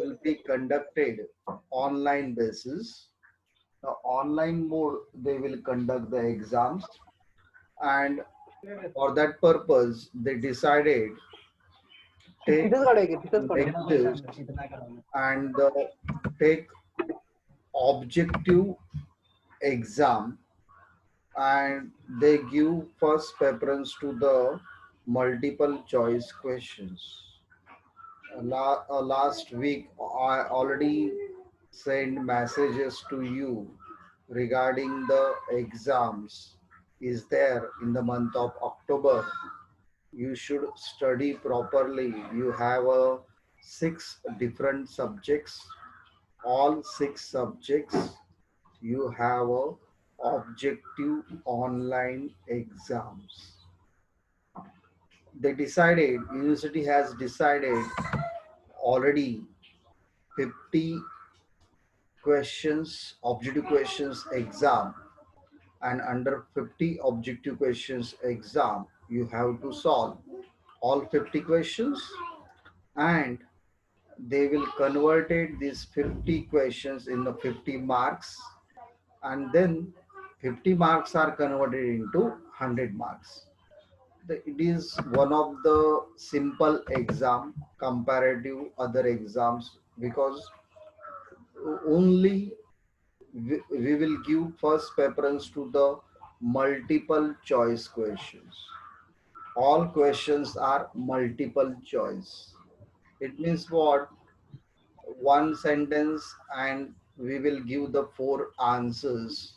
will be conducted online basis. The online mode they will conduct the exams, and for that purpose they decided take तिथेच काढूया की तिथेच काढूया. lectures and take objective exam, and they give first preference to the multiple choice questions. Last week I already sent messages to you regarding the exams is there in the month of October. You should study properly. You have six different subjects, all six subjects you have objective online exams. They decided, university has decided already 50 questions, objective questions exam, and under 50 objective questions exam, you have to solve all 50 questions, and they will converted these 50 questions in the 50 marks, and then 50 marks are converted into 100 marks. It is one of the simple exam comparative other exams, because only we will give first preference to the multiple choice questions. All questions are multiple choice. It means what? One sentence, and we will give the four answers.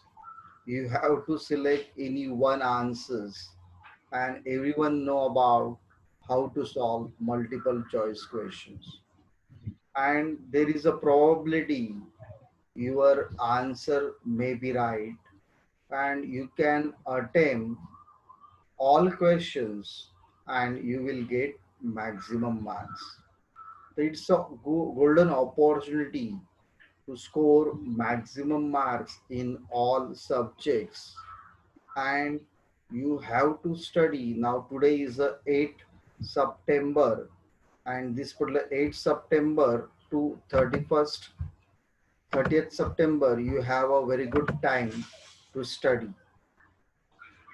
You have to select any one answers, and everyone know about how to solve multiple choice questions. And there is a probability your answer may be right, and you can attempt all questions and you will get maximum marks. It's a golden opportunity to score maximum marks in all subjects, and you have to study. Now today is the 8th September, and this particular 8th September to 31st 30th September you have a very good time to study,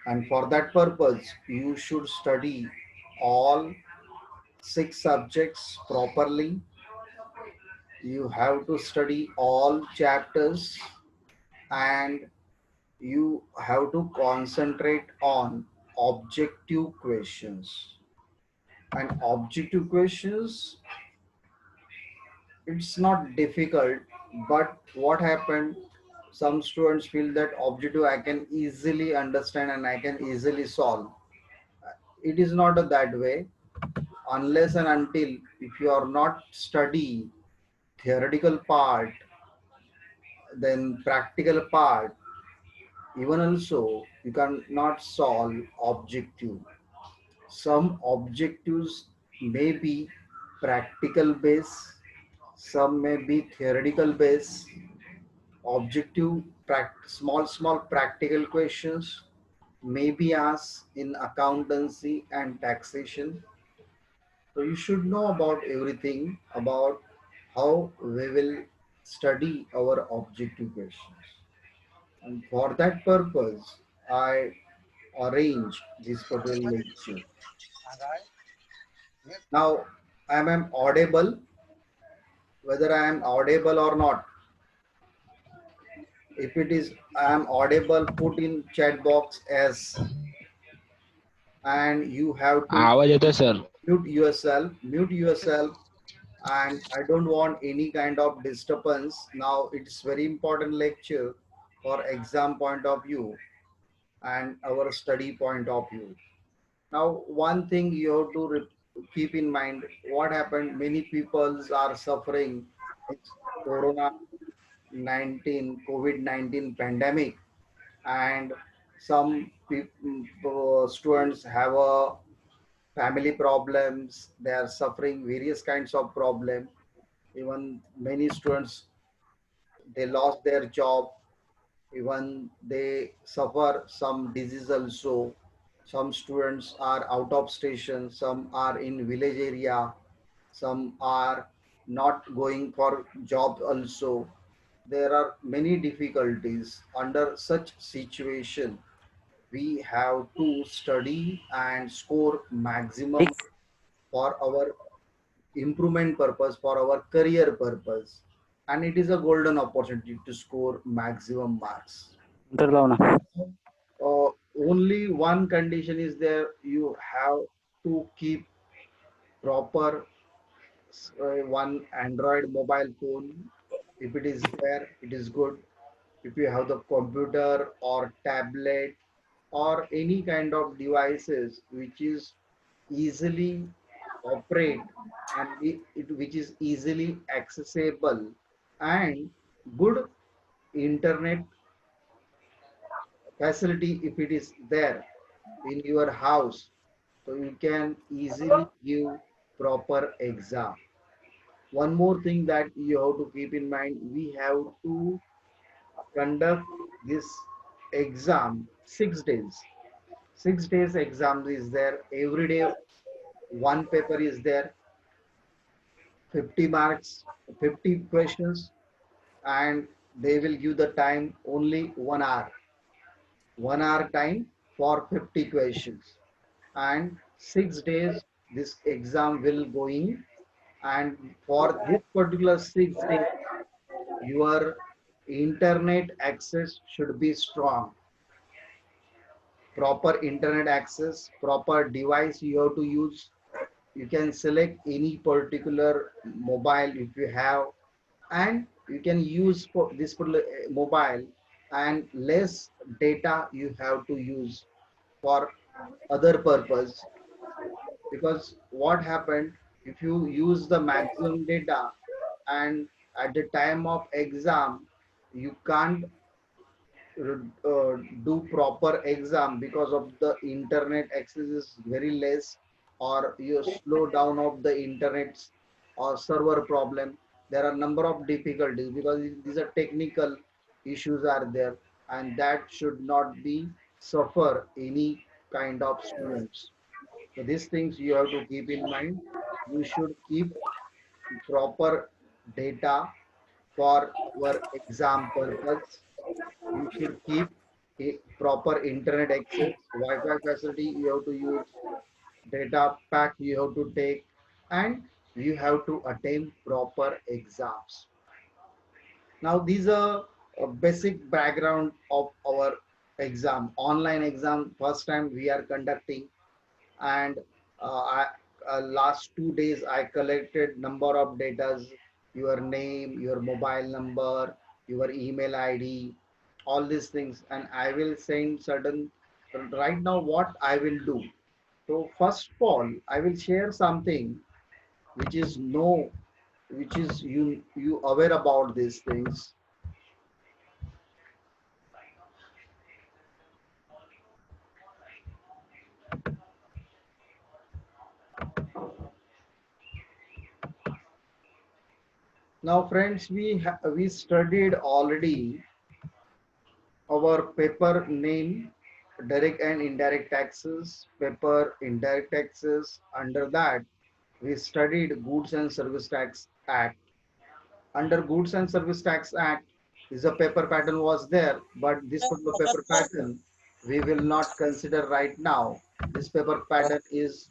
and for that purpose you should study all six subjects properly. You have to study all chapters, and you have to concentrate on objective questions. And objective questions, it's not difficult, but what happened, some students feel that objective I can easily understand and I can easily solve. It is not that way. Unless and until if you are not study theoretical part, then practical part, even also you cannot solve objective. Some objectives may be practical base, some may be theoretical base. Objective small practical questions may be asked in accountancy and taxation. So you should know about everything about how we will study our objective questions. And for that purpose, I arrange this particular lecture. Now, am I audible? Whether I am audible or not. If it is I am audible, put in chat box as, and you have to आवाज येतोय sir. mute yourself, and I don't want any kind of disturbance. Now it's very important lecture for exam point of view and our study point of view. Now one thing you have to keep in mind, what happened, many people are suffering. It's corona 19 COVID-19 pandemic, and some people, students have a family problems, they are suffering various kinds of problem. Even many students, they lost their job, even they suffer some disease also. Some students are out of station, some are in village area, some are not going for job also. There are many difficulties. Under such situation, we have to study and score maximum for our improvement purpose, for our career purpose, and it is a golden opportunity to score maximum marks. नंतर लाव ना. uh, Only one condition is there: you have to keep proper one Android mobile phone. If it is there, it is good. If you have the computer or tablet or any kind of devices which is easily operate and which is easily accessible, and good internet facility, if it is there in your house, so you can easily give proper exam. One more thing that you have to keep in mind: we have to conduct this exam 6 days. 6 days exam is there. Every day one paper is there, 50 marks, 50 questions, and they will give the time only 1 hour. 1 hour time for 50 questions. And 6 days this exam will going, and for this particular 6 days your internet access should be strong. Proper internet access, proper device you have to use. You can select any particular mobile if you have, and you can use for this particular mobile, and less data you have to use for other purpose. Because what happened, if you use the maximum data and at the time of exam you can't do proper exam because of the internet access is very less, or you slow down of the internet or server problem. There are number of difficulties because these are technical issues are there, and that should not be suffer any kind of students. So these things you have to keep in mind. You should keep proper data for your exam purpose. You should keep a proper internet access, Wi-Fi facility you have to use, data pack you have to take, and you have to attain proper exams. Now these are a basic background of our exam. Online exam, first time we are conducting, and last 2 days I collected number of datas: your name, your mobile number, your email ID, all these things, and I will send certain. Right now what I will do, so first of all I will share something which is no, which is you aware about these things. Now friends, we studied already our paper name, direct and indirect taxes, paper indirect taxes. Under that, we studied Goods and Service Tax Act. Under Goods and Service Tax Act, is a paper pattern was there, but this particular paper pattern we will not consider right now. This paper pattern is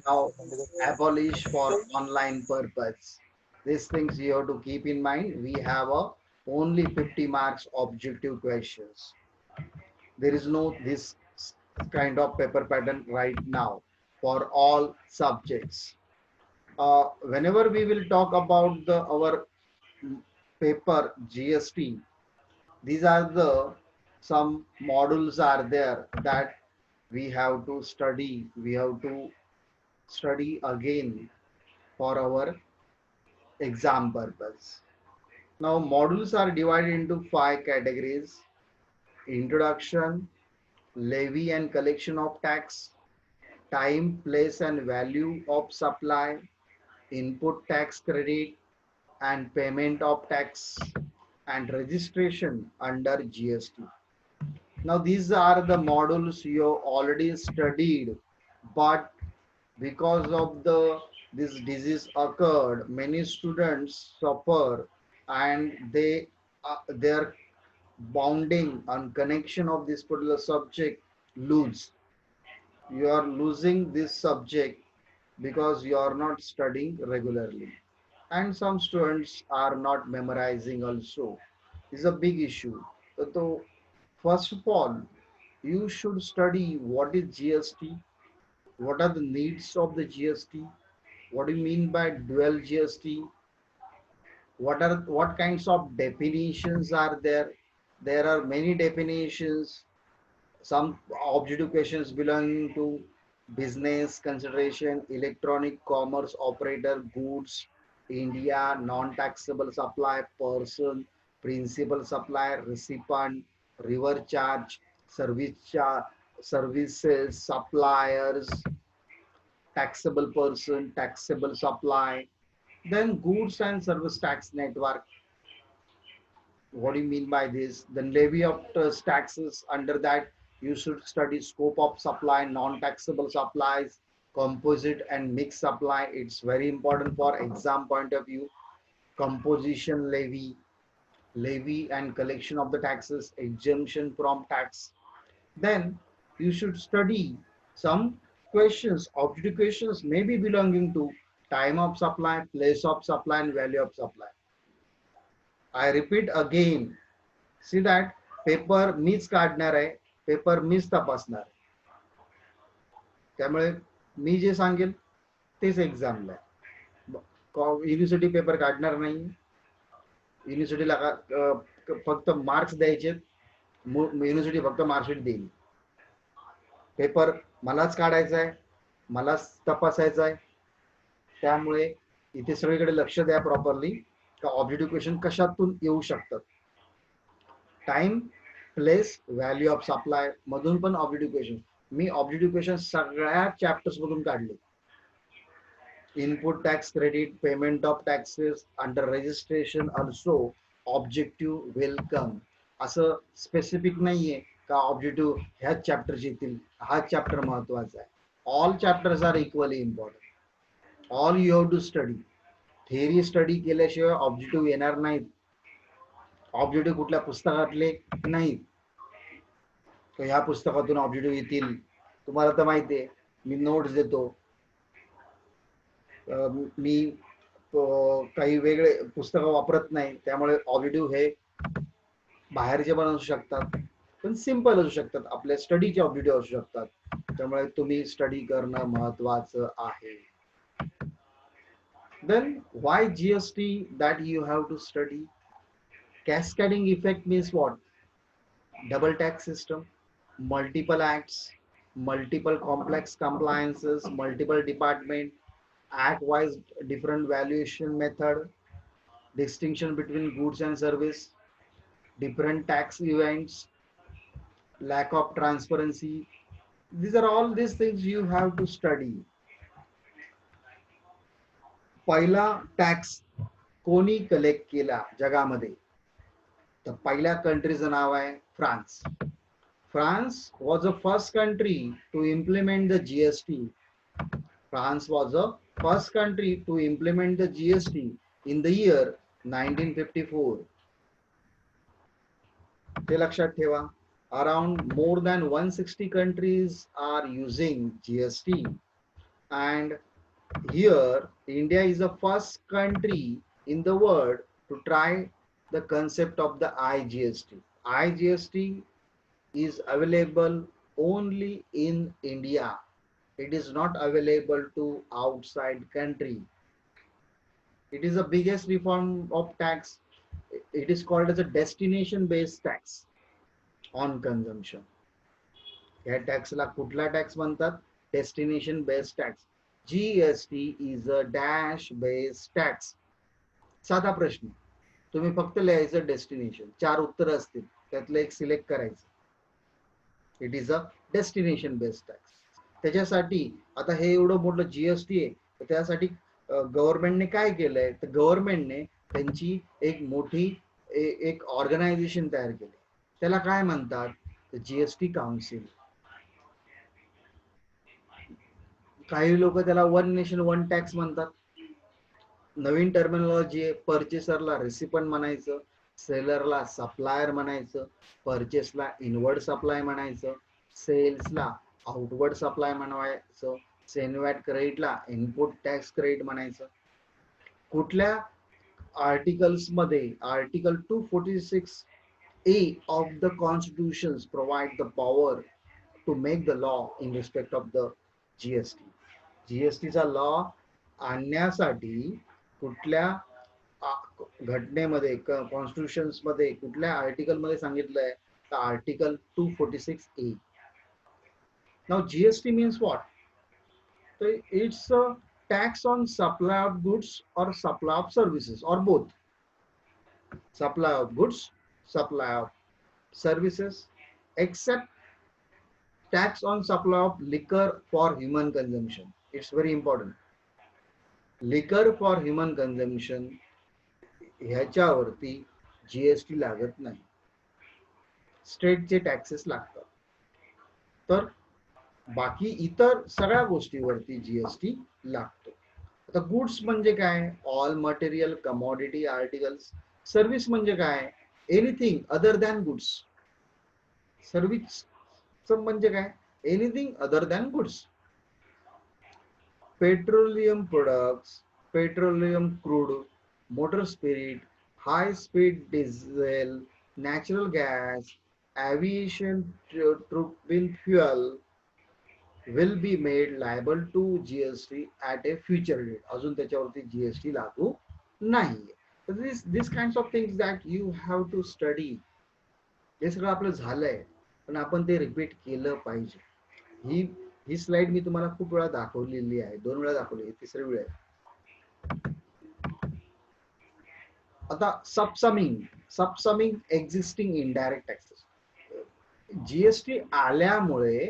now abolished for online purpose. These things you have to keep in mind. We have a only 50 marks objective questions. There is no this kind of paper pattern right now for all subjects. Whenever we will talk about the our paper GST, these are the some modules are there that we have to study. We have to study again for our exam purpose. Now modules are divided into 5 categories: introduction, levy and collection of tax, time, place, and value of supply, input tax credit, and payment of tax, and registration under GST. Now, these are the modules you already studied, but because of the this disease occurred, many students suffer, and their bounding and connection of this particular subject lose. You are losing this subject because you are not studying regularly, and some students are not memorizing also. Is a big issue. So first of all, you should study what is GST, what are the needs of the GST, what do you mean by dual GST, what kinds of definitions are there. There are many definitions. Some objective questions belonging to business consideration, electronic commerce operator, goods, India, non-taxable supply, person, principal supplier, recipient, river charge, services, suppliers, taxable person, taxable supply, then goods and service tax network. What do you mean by this? The levy of taxes, under that you should study scope of supply, non-taxable supplies, composite and mixed supply. It's very important for exam point of view. Composition levy, levy and collection of the taxes, exemption from tax. Then you should study some questions, objective questions may be belonging to time of supply, place of supply, and value of supply. I repeat again, see that paper मीच काढणार आहे, paper मीच तपासणार आहे. त्यामुळे मी जे सांगेल तेच एक्झामला आहे. University paper काढणार नाही. युनिव्हर्सिटीला फक्त मार्क्स द्यायचे, युनिव्हर्सिटी फक्त मार्कशीट देईल. पेपर मलाच काढायचा आहे, मलाच तपासायचा आहे. त्यामुळे इथे सगळीकडे लक्ष द्या प्रॉपरली, का ऑब्जेक्टिव्ह क्वेश्चन कशातून येऊ शकतात. Time, place, value of supply मधून पण ऑब्जेक्टिव्ह क्वेश्चन. मी ऑब्जेक्टिव्ह क्वेश्चन सगळ्या चॅप्टर्स मधून काढले. Input tax credit, payment of taxes, under registration also objective welcome. असं स्पेसिफिक नाहीये का ऑब्जेक्टिव्ह ह्याच चॅप्टरचे येतील, हाच चॅप्टर महत्वाचा आहे. All chapters are equally important. All you have to study. Theory study केल्याशिवाय ऑब्जेक्टिव्ह येणार नाहीत. ऑब्जेक्टिव्ह कुठल्या पुस्तकातले नाहीत. तर ह्या पुस्तकातून ऑब्जेक्टिव्ह येतील. तुम्हाला तर माहिती आहे, मी नोट्स देतो. मी काही वेगळे पुस्तकं वापरत नाही, त्यामुळे ऑब्जेक्टिव्ह हे बाहेरचे पण असू शकतात, पण सिंपल असू शकतात, आपल्या स्टडीचे ऑब्जेक्टिव्ह असू शकतात. त्यामुळे तुम्ही स्टडी करणं महत्वाचं आहे. Then why GST that you have to study? Cascading effect means what? Double tax system, multiple acts, multiple complex compliances, multiple department, act wise different valuation method, distinction between goods and service, different tax events, lack of transparency. These are all these things you have to study. पहिला tax कोणी collect केला जगामध्ये? तर पहिल्या कंट्रीचं नाव आहे France. France was the first country to implement the GST. France was the first country to implement the GST in the year 1954. ते लक्षात ठेवा. Around more than 160 countries are using GST, and here India is the first country in the world to try the concept of the IGST. IGST is available only in India. It is not available to outside country. It is the biggest reform of tax. It is called as a destination based tax on consumption. या टॅक्सला कुठला tax म्हणतात? Destination based tax. GST is a dash based tax. साधा प्रश्न, तुम्ही फक्त लिहायचं destination, 4 उत्तर असतील, त्यातलं एक सिलेक्ट करायचं. It is a destination based tax. त्याच्यासाठी आता हे एवढं मोठं GST आहे, तर त्यासाठी गव्हर्नमेंटने काय केलंय? तर गव्हर्नमेंटने त्यांची एक मोठी एक ऑर्गनायझेशन तयार केली. त्याला काय म्हणतात? GST council. काही लोक त्याला वन नेशन वन टॅक्स म्हणतात. नवीन टर्मिनॉलॉजी आहे. परचेसरला रेसिपंट म्हणायचं, सेलरला सप्लायर म्हणायचं, परचेसला इनवर्ड सप्लाय म्हणायचं, सेल्सला आउटवर्ड सप्लाय म्हणायचं, सेनवॅट क्रेडिटला इनपुट टॅक्स क्रेडिट म्हणायचं. कुठल्या आर्टिकल्स मध्ये article 246A of the constitutions provide the power to make the law in respect of the GST. जीएसटीचा लॉ आणण्यासाठी कुठल्या घटनेमध्ये कॉन्स्टिट्यूशन मध्ये कुठल्या आर्टिकल मध्ये सांगितलंय तर article 246A. Now GST means what? तर it's a tax on supply of goods or supply of services or both. Supply of goods, supply of services, except tax on supply of liquor for human consumption. It's very important. Liquor for human consumption ह्याच्यावरती GST लागत नाही, स्टेटचे taxes लागतात. तर बाकी इतर सगळ्या गोष्टीवरती GST लागतो. आता गुड्स म्हणजे काय? All material commodity articles. Service म्हणजे काय? Anything other than goods. Service म्हणजे काय? Anything other than goods. Petroleum products, petroleum crude, motor spirit, high speed diesel, natural gas, aviation fuel will be made liable to GST at a future date. अजून त्याच्यावरती GST लागू नाहीये. So this kinds of things that you have to study. हे सगळं आपलं झालंय पण आपण ते रिपीट केलं पाहिजे. ही स्लाइड मी तुम्हाला खूप वेळा दाखवलेली आहे, 2 वेळा दाखवली, तिसरी वेळ आहे. आता सबसमिंग एक्झिस्टिंग इनडायरेक्ट टॅक्सेस. जीएसटी आल्यामुळे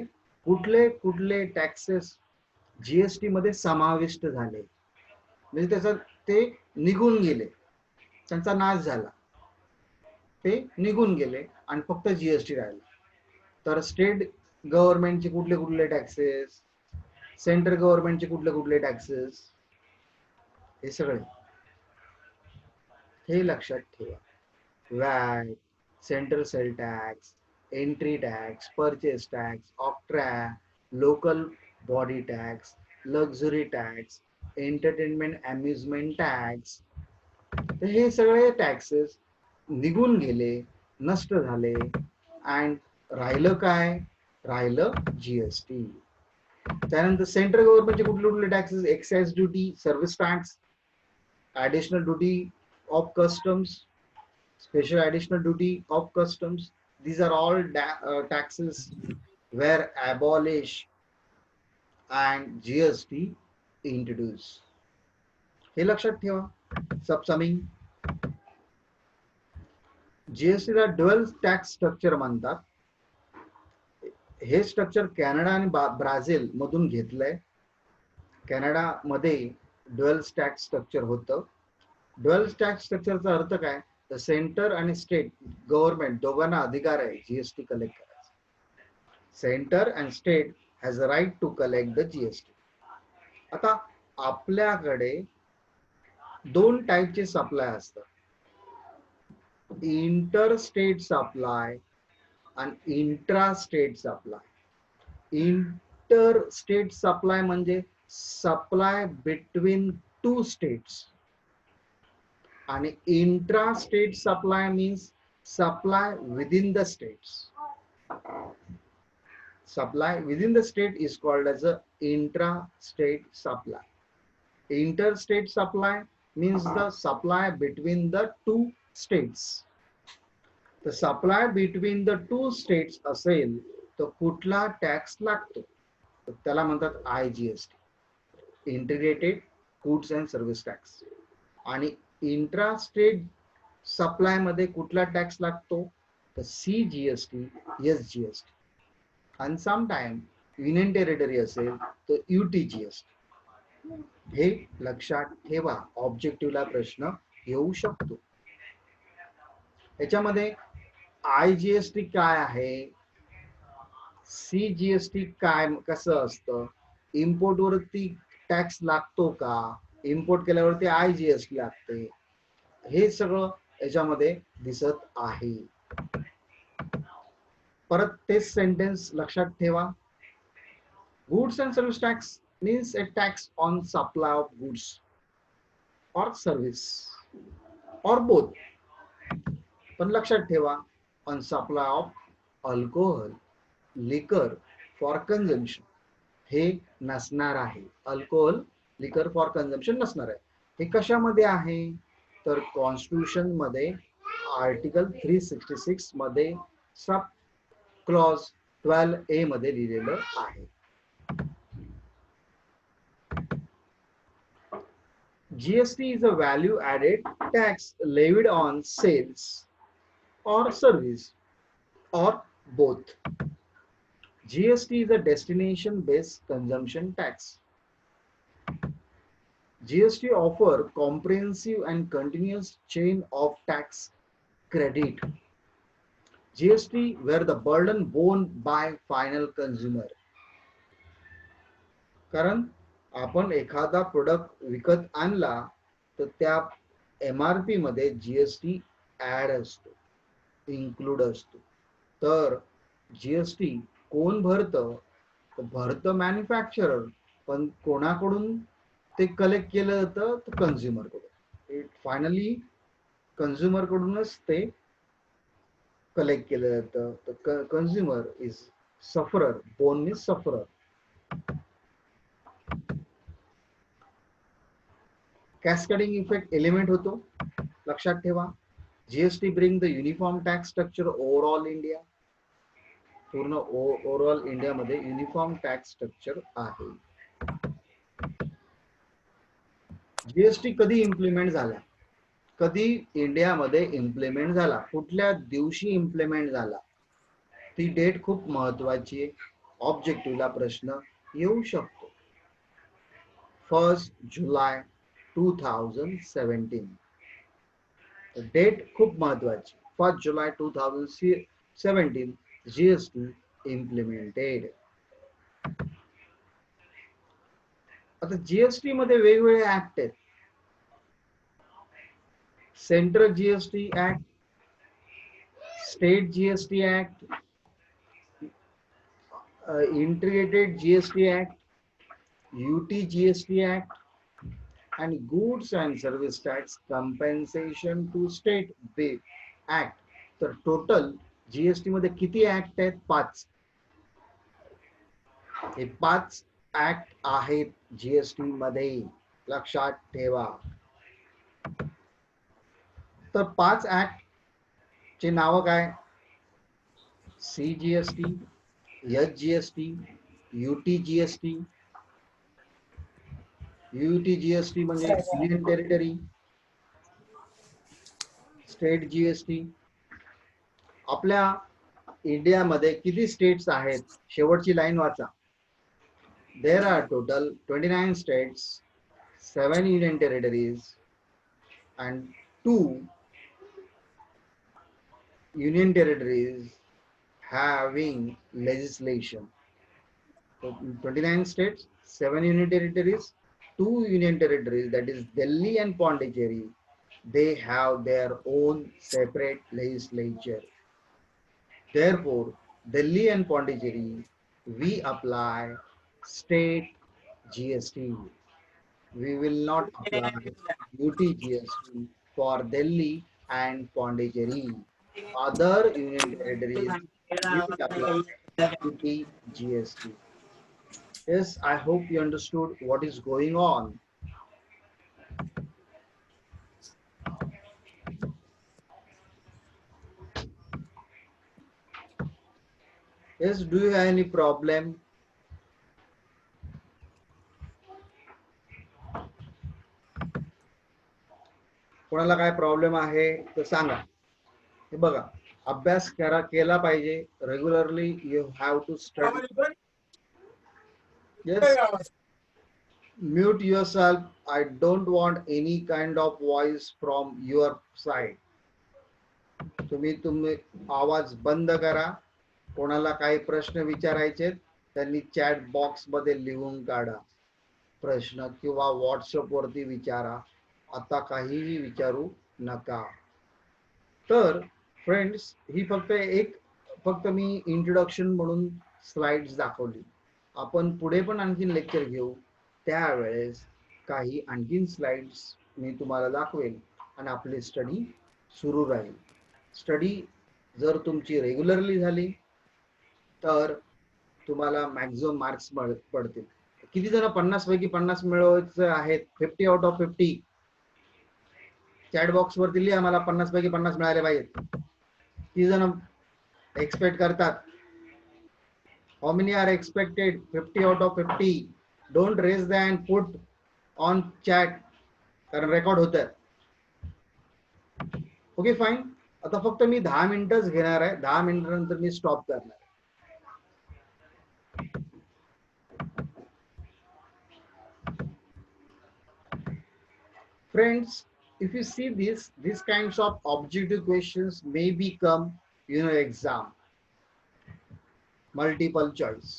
कुठले कुठले टॅक्सेस जीएसटी मध्ये समाविष्ट झाले, म्हणजे त्याचा ते निघून गेले, त्यांचा नाश झाला, ते निघून गेले आणि फक्त जीएसटी राहिला. तर स्टेट गव्हर्नमेंटचे कुठले कुठले टॅक्सेस, सेंट्रल गव्हर्नमेंटचे कुठले कुठले टॅक्सेस, हे सगळे हे लक्षात ठेवा. Watt, central cell tax, entry tax, purchase tax, ऑक्ट्रा, local body tax, luxury tax, entertainment amusement tax. तर हे सगळे टॅक्सेस निघून गेले, नष्ट झाले अँड राहिलं काय? राहिलं जीएसटी. त्यानंतर सेंट्रल गव्हर्नमेंटचे कुठले कुठले taxes? Excise duty, service tax, additional duty of customs, special additional duty of customs. These are all taxes were abolished and GST introduced. हे लक्षात ठेवा. सबसमिंग जीएसटी ला ड्युअल टॅक्स स्ट्रक्चर म्हणतात. हे स्ट्रक्चर कॅनडा आणि ब्राझील मधून घेतलंय. Canada मध्ये dual tax structure होतं. Dual tax स्ट्रक्चरचा अर्थ काय? तर सेंटर आणि स्टेट गव्हर्नमेंट दोघांना अधिकार आहे जीएसटी कलेक्ट करायचा. Centre and state has a right to collect the GST. आता आपल्याकडे 2 टाईपचे सप्लाय असतात, इंटर स्टेट सप्लाय आणि intra state supply. Inter state supply म्हणजे सप्लाय बिटवीन 2 स्टेट्स आणि intra state supply means supply within the states. Supply within the state is called as a intra-state supply. Interstate supply means the supply between the 2 states. The supply between the 2 states असेल तर कुठला tax लागतो? त्याला म्हणतात IGST, integrated goods and service tax. आणि intra state supply मध्ये कुठला tax लागतो? तर CGST, SGST. आणि समटाइम युनियन टेरिटरी असेल तर UTGST. हे लक्षात ठेवा, ऑब्जेक्टिव्हला प्रश्न येऊ शकतो. याच्यामध्ये IGST काय आहे, CGST काय कसं असतं इम्पोर्ट वरती टॅक्स लागतो का, इम्पोर्ट केल्यावरती IGST लागते, हे सगळं याच्यामध्ये दिसत आहे. परत तेच सेंटेन्स लक्षात ठेवा. Goods and service tax means a tax on supply of goods or service or both. पण लक्षात ठेवा, on supply of alcohol, liquor for consumption हे नसणार आहे. अल्कोहोल लिकर फॉर कन्झम्पशन नसणार आहे. हे कशामध्ये आहे तर कॉन्स्टिट्यूशन मध्ये आर्टिकल 366 मध्ये सब क्लॉज 12A मध्ये लिहिलेलं आहे. GST is a value added tax levied on sales or service or both. GST is a destination based consumption tax. GST offer comprehensive and continuous chain of tax credit. GST where the burden borne by final consumer. कारण आपण एखादा product विकत आणला तर त्या MRP मध्ये GST add असतो, include असतो. तर GST कोण भरतं, भरतं मॅन्युफॅक्चरर, पण कोणाकडून ते कलेक्ट केलं जातं तर कन्झ्युमर कडून. फायनली कन्झ्युमर कडूनच ते कलेक्ट केलं जातं. तर consumer is sufferer, borne is sufferer. Cascading effect element होतो, लक्षात ठेवा. GST bring the uniform tax structure overall India. पूर्ण ओव्हरऑल इंडिया मध्ये युनिफॉर्म टॅक्स स्ट्रक्चर आहे. GST कधी इम्प्लिमेंट झाला, कधी इंडियामध्ये इम्प्लिमेंट झाला, कुठल्या दिवशी इम्प्लिमेंट झाला, ती डेट खूप महत्वाची आहे. ऑब्जेक्टिव्हला प्रश्न येऊ शकतो. 1 जुलै 2017 डेट खूप महत्वाची. 1 जुलै 2017 GST इम्प्लिमेंटेड. आता GST मध्ये वेगवेगळे ऍक्ट आहेत. Central GST act, state GST act, integrated GST act, UT GST act and goods and service tax compensation to state act. तर टोटल GST मध्ये किती ऍक्ट आहेत? 5. हे 5 ऍक्ट आहेत GST मध्ये, लक्षात ठेवा. तर 5 ऍक्ट चे नाव काय? CGST, SGST, UT GST. UT GST म्हणजे युनियन टेरिटरी. State GST. आपल्या इंडियामध्ये किती स्टेट्स आहेत? शेवटची लाईन वाचा. There are total 29 states, 7 union territories and 2 union territories having legislation. So 29 states, 7 union territories, 2 union territories, that is Delhi and Pondicherry, they have their own separate legislature. Therefore, Delhi and Pondicherry, we apply state GST. We will not apply UT GST for Delhi and Pondicherry. Other union territories will apply UT GST. Yes, I hope you understood what is going on. Yes, do you have any problem? कोणाला काय problem आहे तर सांगा. हे बघा, अभ्यास केला पाहिजे regularly. You have to study. Yes, mute yourself. I don't want any kind of voice from your side. तुम्ही आवाज बंद करा. कोणाला काही प्रश्न विचारायचे त्यांनी चॅट बॉक्स मध्ये लिहून काढा प्रश्न किंवा व्हॉट्सअप वरती विचारा. आता काहीही विचारू नका. तर फ्रेंड्स, ही फक्त मी इंट्रोडक्शन म्हणून स्लाइड्स दाखवली. आपण पुढे पण आणखीन लेक्चर घेऊ, त्यावेळेस काही आणखीन स्लाइड्स मी तुम्हाला दाखवेल आणि आपली स्टडी सुरू राहील. स्टडी जर तुमची रेग्युलरली झाली तर तुम्हाला मॅक्झिमम मार्क्स पडतील. किती जण 50 पैकी 50 मिळवायचे आहेत? 50 आउट ऑफ 50 चॅट बॉक्स वरती लिहा, मला 50 पैकी 50 मिळाले पाहिजेत. किती जण एक्सपेक्ट करतात? How many are expected? 50 out of 50. Don't raise the hand, put on chat, कारण रेकॉर्ड होत आहे. Okay fine. आता फक्त मी 10 मिनिटच घेणार आहे. 10 मिनिटानंतर मी स्टॉप करणार. Friends, if you see these kinds of objective questions may become, exam. Multiple choice.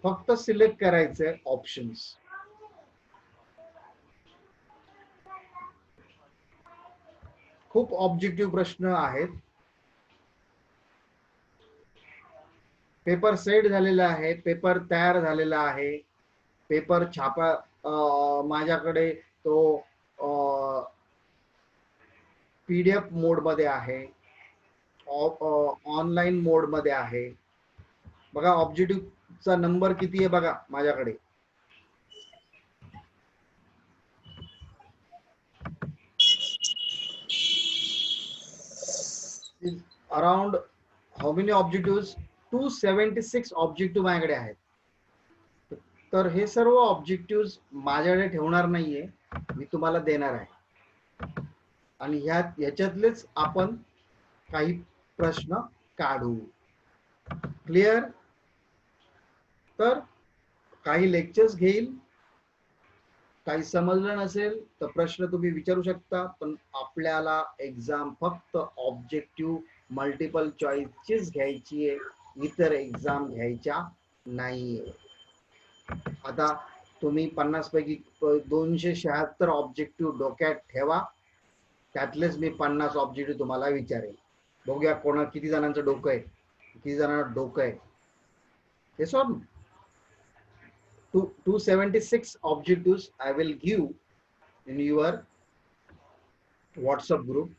फक्त सिलेक्ट करायचे ऑप्शन्स. खूप ऑब्जेक्टिव्ह प्रश्न आहेत. पेपर सेट झालेला आहे, पेपर तयार झालेला आहे, पेपर छापा माझ्याकडे तो PDF मोड मध्ये आहे, ऑनलाईन मोड मध्ये आहे. बघा ऑब्जेक्टिव्हचा नंबर किती आहे बघा माझ्याकडे. Around how many objective? 276 objective माझ्याकडे आहेत. तर हे सर्व ऑब्जेक्टिव्ह माझ्याकडे ठेवणार नाहीये, मी तुम्हाला देणार आहे आणि ह्याच्यातलेच आपण काही प्रश्न काढू. क्लिअर? तर काही लेक्चर्स घेईल, काही समजलं नसेल तर प्रश्न तुम्ही विचारू शकता, पण आपल्याला एक्झाम फक्त ऑब्जेक्टिव्ह मल्टिपल चॉईसचीच घ्यायची आहे, इतर एक्झाम घ्यायच्या नाहीये. आता तुम्ही 50 पैकी 276 ऑब्जेक्टिव्ह डोक्यात ठेवा, त्यातलेच मी 50 ऑब्जेक्टिव्ह तुम्हाला विचारेल. बघूया कोणा किती जणांचं डोकं आहे, किती जणांना डोकं आहे. हे solve. 276 objectives I will give in your WhatsApp group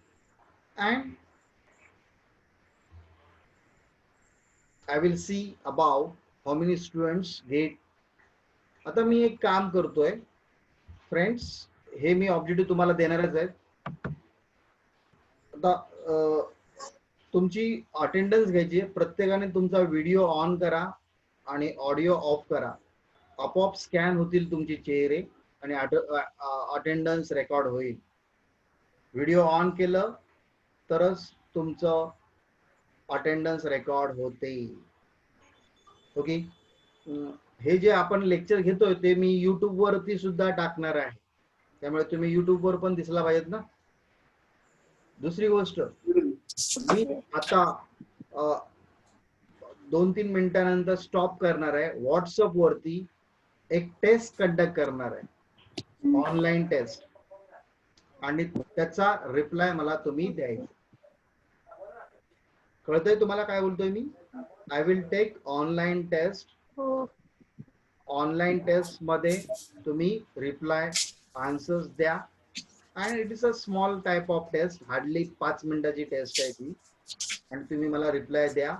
and I will see about how many students get. आता मी एक काम करतोय फ्रेंड्स, हे मी ऑब्जेक्टिव्ह तुम्हाला देणारच आहेत. आता तुमची अटेंडन्स घ्यायची आहे. प्रत्येकाने तुमचा व्हिडिओ ऑन करा आणि ऑडिओ ऑफ करा. आपोआप स्कॅन होतील तुमचे चेहरे आणि अटेंडन्स रेकॉर्ड होईल. व्हिडिओ ऑन केलं तरच तुमचं अटेंडन्स रेकॉर्ड होते. ओके. हे जे आपण लेक्चर घेतोय ते मी YouTube वरती सुद्धा टाकणार आहे, त्यामुळे तुम्ही YouTube वर पण दिसला पाहिजेत ना. दुसरी गोष्ट, मी आता 2-3 मिनिटानंतर स्टॉप करणार आहे. व्हॉट्सअप वरती एक टेस्ट कंडक्ट करणार आहे, ऑनलाईन टेस्ट, आणि त्याचा रिप्लाय मला तुम्ही द्यायचा. कळतंय तुम्हाला काय बोलतोय मी? I will take online test. Online test मध्ये तुम्ही रिप्लाय आन्सर्स द्या. आणि it is a small type of test, hardly 5 मिनिटाची टेस्ट आहे ती, आणि तुम्ही मला रिप्लाय द्या.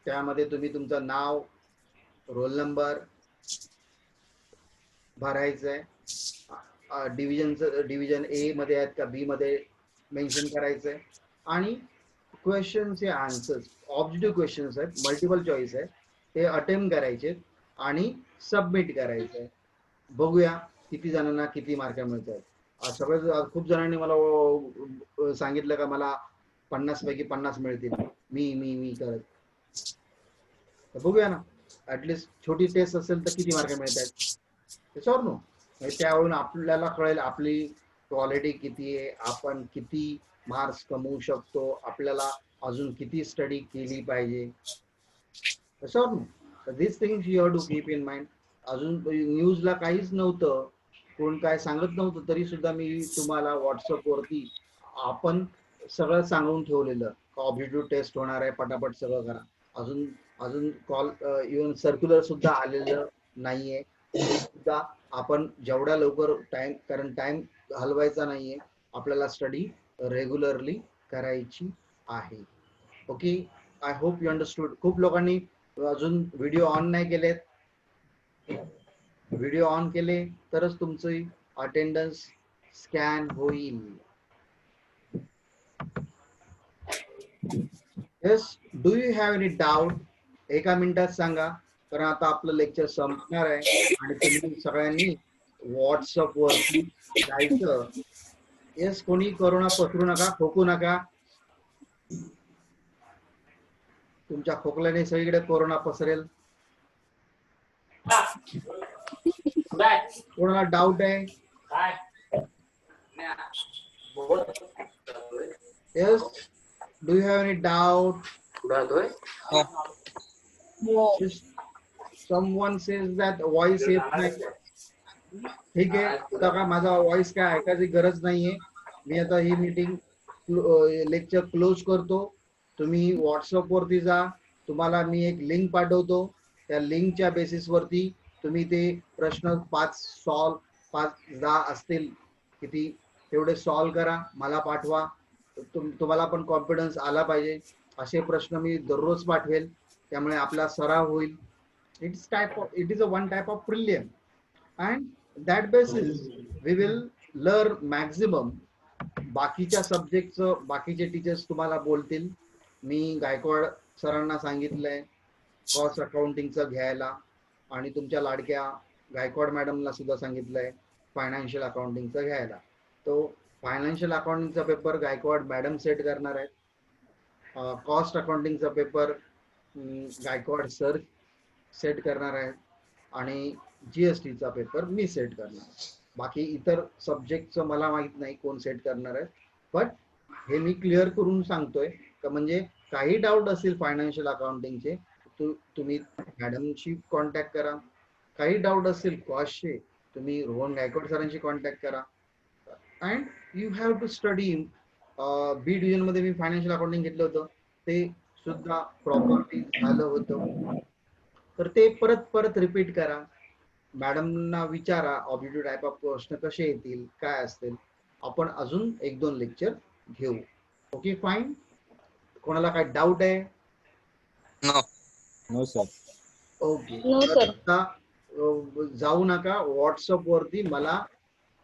त्यामध्ये तुम्ही तुमचं नाव, रोल नंबर भरायचंय, डिव्हिजन ए मध्ये आहेत का बी मध्ये मेन्शन करायचंय, आणि क्वेश्चनचे आन्सर्स, ऑब्जेक्टिव्ह क्वेश्चन्स आहेत, मल्टिपल चॉईस आहे, ते अटेम्प्ट करायचे आणि सबमिट करायचे. बघूया किती जणांना किती मार्क मिळत आहेत. सगळे खूप जणांनी मला सांगितलं का मला 50 पैकी 50 मिळतील. मी करत. बघूया ना, ऍटलीस्ट छोटी टेस्ट असेल तर किती मार्क मिळत आहेत. त्याच्यावर नो त्यावरून आपल्याला कळेल आपली क्वालिटी किती आहे, आपण किती मार्क्स कमवू शकतो, आपल्याला अजून किती स्टडी केली पाहिजे. त्याच्यावर know this things you have to keep in mind. अजून न्यूजला काहीच नव्हतं, कोण काय सांगत नव्हतं, तरी सुद्धा मी तुम्हाला व्हॉट्सअपवरती आपण सगळं सांगून ठेवलेलं. ऑब्जेक्टिव्ह टेस्ट होणार आहे, पटापट सगळं करा. अजून अजून कॉल इव्हन सर्क्युलर सुद्धा आलेलं नाहीये, ते सुद्धा आपण जेवढ्या लवकर टाइम, कारण टाइम हलवायचा नाहीये, आपल्याला स्टडी रेग्युलरली करायची आहे. Okay, I hope you understood. खूप लोकांनी अजून व्हिडिओ ऑन नाही केलेत. व्हिडिओ ऑन केले तरच तुमची अटेंडन्स स्कॅन होईल. Yes, do you have any doubt? एका मिनिटात सांगा, कारण आता आपलं लेक्चर संपणार आहे आणि तुम्ही सगळ्यांनी व्हॉट्सअप वरती जायचं. येस, कोणी कोरोना पसरू नका, खोकू नका. तुमच्या खोकल्याने सगळीकडे कोरोना पसरेल. कोणाला डाऊट आहे? Yes, do you have any doubt? Someone says that voice येत नाही. ठीक आहे, आता का माझा व्हॉइस काय ऐकायची गरज नाहीये. मी आता ही मीटिंग लेक्चर क्लोज करतो. तुम्ही व्हॉट्सअप वरती जा, तुम्हाला मी एक लिंक पाठवतो. त्या लिंकच्या बेसिस वरती तुम्ही ते प्रश्न 5-10 असतील किती तेवढे सॉल्व करा, मला पाठवा. तुम्हाला पण कॉन्फिडन्स आला पाहिजे. असे प्रश्न मी दररोज पाठवेल, त्यामुळे आपला सराव होईल. It is a one type of prelim, and that basis we will learn maximum. बाकीच्या सब्जेक्टचं बाकीचे टीचर्स तुम्हाला बोलतील. मी गायकवाड सरांना सांगितलंय कॉस्ट अकाउंटिंगचं घ्यायला, आणि तुमच्या लाडक्या गायकवाड मॅडमला सुद्धा सांगितलंय फायनान्शियल अकाउंटिंगचं घ्यायला. तो फायनान्शियल अकाउंटिंगचा पेपर गायकवाड मॅडम सेट करणार आहेत. कॉस्ट अकाउंटिंगचा पेपर गायकवाड सर सेट करणार आहेत, आणि जीएसटीचा पेपर मी सेट करणार. बाकी इतर सब्जेक्टचं मला माहित नाही कोण सेट करणार आहे, बट हे मी क्लिअर करून सांगतोय का म्हणजे काही डाऊट असतील फायनान्शियल अकाउंटिंगचे तुम्ही मॅडमशी कॉन्टॅक्ट करा. काही डाऊट असतील कॉस्टचे तुम्ही रोहन गायकवाड सरांशी कॉन्टॅक्ट करा. And you have to study. B division मध्ये मी फायनान्शियल अकाउंटिंग घेतलं होतं, ते सुद्धा प्रॉपरली झालं होतं. तर ते परत परत रिपीट करा. मॅडमना विचारा ऑब्जेक्टिव्ह टाइप ऑफ प्रश्न कसे येतील, काय असतील. आपण अजून 1-2 लेक्चर घेऊ. Okay, fine. कोणाला काय डाऊट आहे? No sir. ओके, आता जाऊ नका. व्हॉट्सअप वरती मला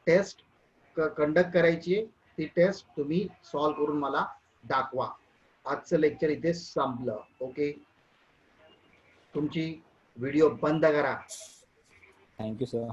टेस्ट कंडक्ट करायची आहे, ती टेस्ट तुम्ही सॉल्व्ह करून मला दाखवा. आजचं लेक्चर इथे संपलं. ओके, तुमची व्हिडिओ बंद करा. Thank you sir.